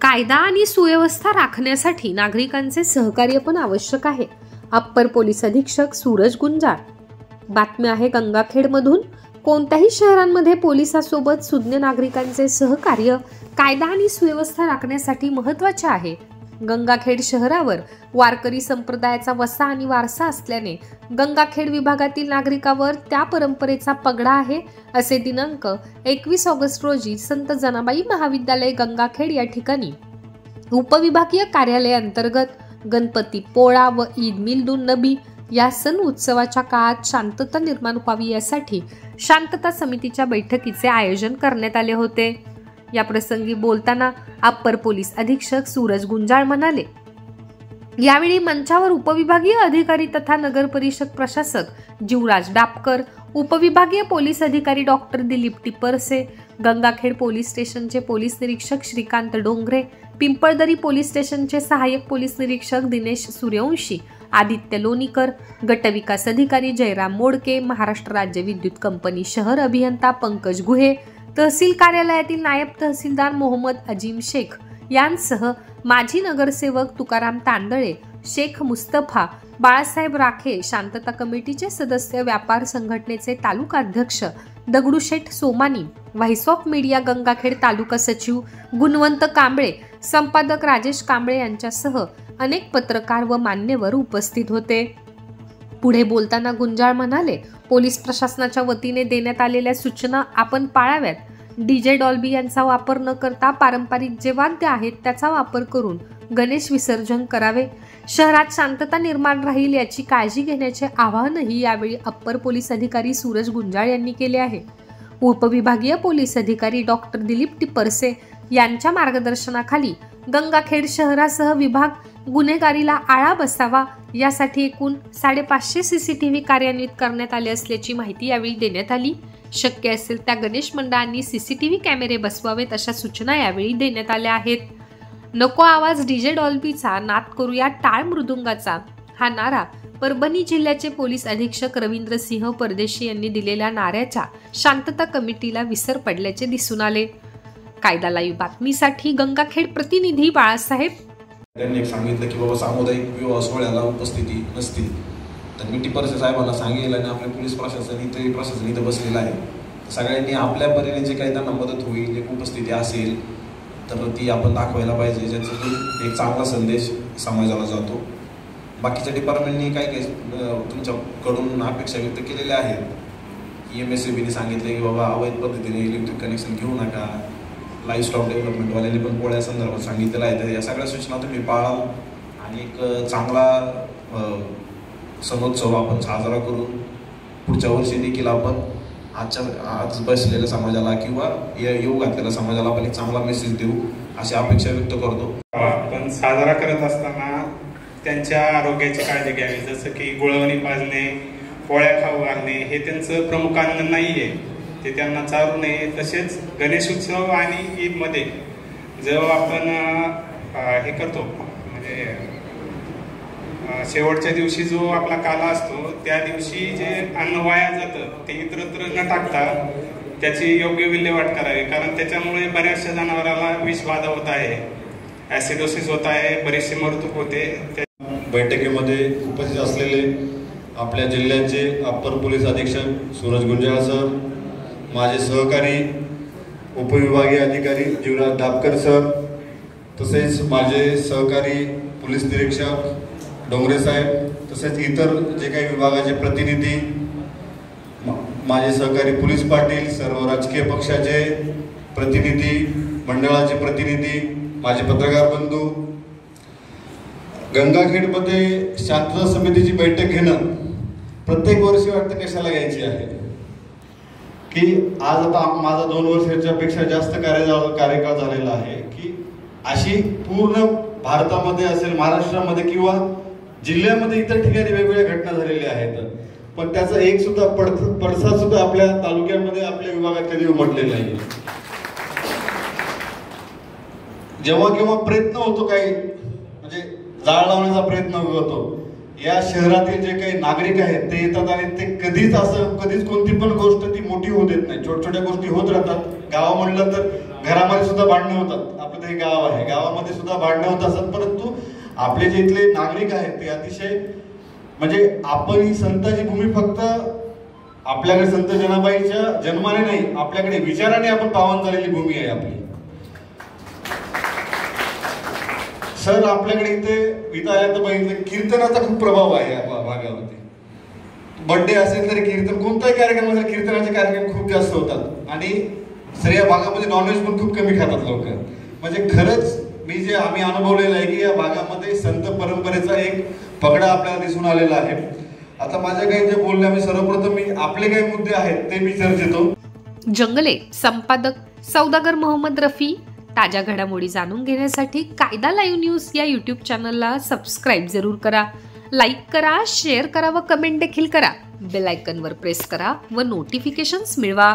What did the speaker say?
कायदा आणि सुव्यवस्था राखण्यासाठी नागरिकांचे सहकार्य पण आवश्यक आहे. अप्पर पोलीस अधीक्षक सूरज गुंजाळ. बातमी आहे गंगाखेडमधून. कोणत्याही शहरांमध्ये पोलिसांसोबत सुज्ञ नागरिकांचे सहकार्य कायदा आणि सुव्यवस्था राखण्यासाठी महत्त्वाचे आहे. गंगाखेड शहरावर वारकरी संप्रदायाचा वसा आणि वारसा असल्याने गंगाखेड विभागातील नागरिकांवर त्या परंपरेचा पगडा आहे. असे दिनांक 21 ऑगस्ट रोजी संत जनाबाई महाविद्यालय गंगाखेड या ठिकाणी उपविभागीय कार्यालय अंतर्गत गणपती पोळा व ईद मिलदुन नबी या सण उत्सवाच्या काळात शांतता निर्माण व्हावी यासाठी शांतता समितीच्या बैठकीचे आयोजन करण्यात आले होते. या प्रसंगी बोलताना अप्पर पोलीस अधीक्षक सूरज गुंजाळ म्हणाले, यावेळी मंचावर उपविभागीय अधिकारी तथा नगर परिषद प्रशासक जीवराज डापकर, उपविभागीय पोलीस अधिकारी डॉक्टर दिलीप टिपरसे, गंगाखेड पोलीस स्टेशनचे पोलीस निरीक्षक श्रीकांत डोंगरे, पिंपळदरी पोलीस स्टेशनचे सहाय्यक पोलीस निरीक्षक दिनेश सूर्यवंशी, आदित्य लोणीकर, गटविकास अधिकारी जयराम मोडके, महाराष्ट्र राज्य विद्युत कंपनी शहर अभियंता पंकज गुहे, तहसील कार्यालयातील नायब तहसीलदार मोहम्मद अजीम शेख यांसह माजी नगरसेवक तुकाराम तांदळे, शेख मुस्तफा, बाळासाहेब राखे, शांतता कमिटीचे सदस्य, व्यापार संघटनेचे तालुका अध्यक्ष Dagdusheth Somani, voice of media Gangakhed taluka सचिव गुणवंत कांबळे, संपादक राजेश कांबळे यांच्यासह अनेक पत्रकार व मान्यवर उपस्थित होते. पुढे बोलताना गुंजाळ म्हणाले, पोलीस प्रशासनाच्या वतीने देण्यात आलेल्या सूचना आपण पाळाव्यात. डीजे डॉल्बी यांचा वापर न करता पारंपरिक जे वाद्य आहेत त्याचा वापर करून गणेश विसर्जन करावे. शहरात शांतता निर्माण राहील याची काळजी घेण्याचे आवाहनही यावेळी अप्पर पोलीस अधिकारी सूरज गुंजाळ यांनी केले आहे. उपविभागीय पोलीस अधिकारी डॉक्टर दिलीप टिपरसे यांच्या मार्गदर्शनाखाली गंगाखेड शहरासह विभाग गुन्हेगारीला आळा बसावा यासाठी एकूण 550 CCTV कार्यान्वित करण्यात आले असल्याची माहिती यावेळी देण्यात आली. शक्य असेल त्या गणेश मंडळांनी CCTV कॅमेरे बसवावेत अशा सूचना यावेळी देण्यात आल्या आहेत. नको आवाज डीजे डॉल्बीचा, नाद करूया टाळ मृदुंगाचा हा नारा परभणी जिल्ह्याचे पोलीस अधीक्षक रवींद्र सिंह परदेशी यांनी दिलेल्या नाऱ्याच्या शांतता कमिटीला विसर पडल्याचे दिसून आले. कायदा लाईव्ह बातमीसाठी गंगाखेड प्रतिनिधी बाळासाहेब. त्यांनी सांगितलं की बाबा सामुदायिक विवाह सोहळ्याला उपस्थिती नसतील तर मी टिपरसे साहेबांना सांगेल आणि आपले पोलीस प्रशासन इथं बसलेलं आहे. सगळ्यांनी आपल्या परीने जे काही त्यांना मदत होईल, एक उपस्थिती असेल तर ती आपण दाखवायला पाहिजे, ज्याच्यातून एक चांगला संदेश समाजाला जातो. बाकीच्या डिपार्टमेंटनी काही तुमच्याकडून अपेक्षा व्यक्त केलेल्या आहेत. MSABने सांगितले की बाबा अवैध पद्धतीने इलेक्ट्रिक कनेक्शन घेऊ नका. लाईव्ह स्टॉक डेव्हलपमेंटवाल्यांनी पण पोळ्या संदर्भात सांगितलेलं आहे. तर या सगळ्या सूचना तुम्ही पाळाल आणि एक चांगला सणोत्सव आपण साजरा करून पुढच्या वर्षी देखील आपण आज बसलेल्या समाजाला किंवा येऊ घातलेल्या समाजाला आपण एक चांगला मेसेज देऊ अशी अपेक्षा व्यक्त करतो. आपण साजरा करत असताना त्यांच्या आरोग्याची काळजी घ्यावी. जसं की गुळवणी पाजणे, पोळ्या खाऊ घालणे हे त्यांचं प्रमुख अन्न नाही आहे, ते त्यांना चालू नये. तसेच गणेश उत्सव आणि ईदमध्ये जेव्हा आपण हे करतो म्हणजे शेवटच्या दिवशी जो आपला काला असतो त्या दिवशी जे अन्न वाया जातं ते इतरत्र न टाकता त्याची योग्य विल्हेवाट करावी. कारण त्याच्यामुळे बऱ्याचशा जनावराला विषबाधा होत आहे, ॲसिडोसिस होत आहे, बरेचसे मृत्यू होते. बैठकीमध्ये उपस्थित असलेले आपल्या जिल्ह्याचे अप्पर पोलीस अधीक्षक सूरज गुंजाळ सर, माझे सहकारी उपविभागीय अधिकारी जीवराज डापकर सर, तसेच माझे सहकारी पोलीस निरीक्षक डोंगरे साहेब, तसेच इतर जे काही विभागाचे प्रतिनिधी, माझे सहकारी पोलीस पाटील, सर्व राजकीय पक्षाचे प्रतिनिधी, मंडळाचे प्रतिनिधी, माझे पत्रकार बंधू, गंगाखेडमध्ये शांतता समितीची बैठक घेणं प्रत्येक वर्षी वाटतं कशाला घ्यायची आहे की आज आता माझा 2 वर्षाच्या पेक्षा जास्त कार्यकाळ झालेला आहे की अशी पूर्ण भारतामध्ये असेल, महाराष्ट्रामध्ये किंवा जिल्ह्यामध्ये इतर ठिकाणी वेगवेगळ्या घटना झालेल्या आहेत, पण त्याचा एक सुद्धा पडसाद सुद्धा आपल्या तालुक्यामध्ये आपल्या विभागात कधी उमटलेला नाही. जेव्हा केव्हा प्रयत्न होतो काही म्हणजे जाळ लावण्याचा प्रयत्न होतो, या शहरातील जे काही नागरिक आहेत ते येतात आणि ते कधीच कोणती पण गोष्ट ती मोठी होऊ देत नाही. छोट्या छोट्या गोष्टी होत राहतात. गावा म्हणलं तर घरामध्ये सुद्धा भांडणं होतात. आपलं हे गाव आहे, गावामध्ये सुद्धा भांडणं होत असतात, परंतु आपले जे इथले नागरिक आहेत ते अतिशय म्हणजे आपण ही संताची भूमी फक्त आपल्याकडे संत जनाबाईच्या जन्माने नाही, आपल्याकडे विचाराने आपण पावन झालेली भूमी आहे आपली. सर आपल्याकडे इथं आल्यानंतर बघितलं कीर्तनाचा खूप प्रभाव आहे या भागावरती. बर्थडे असेल तरी कीर्तन, कोणताही कार्यक्रम असेल कीर्तनाचे कार्यक्रम खूप जास्त होतात. आणि सर या भागामध्ये नॉनव्हेज पण खूप कमी खातात लोक. म्हणजे खरंच मी आम्ही अनुभवलेलं आहे की या भागामध्ये संत परंपरेचा एक पगडा आपल्याला दिसून आलेला आहे. आता माझ्या काही जे बोलणे मी सर्वप्रथम आपले काही मुद्दे आहेत ते मी चर्चेतो. जंगले संपादक सौदागर मोहम्मद रफी. ताज्या घडामोडी जाणून घेण्यासाठी कायदा लाईव्ह न्यूज या यूट्यूब चॅनलला सबस्क्राईब जरूर करा, लाईक करा, शेअर करा व कमेंट देखील करा. बेल आयकॉनवर प्रेस करा व नोटिफिकेशन्स मिळवा.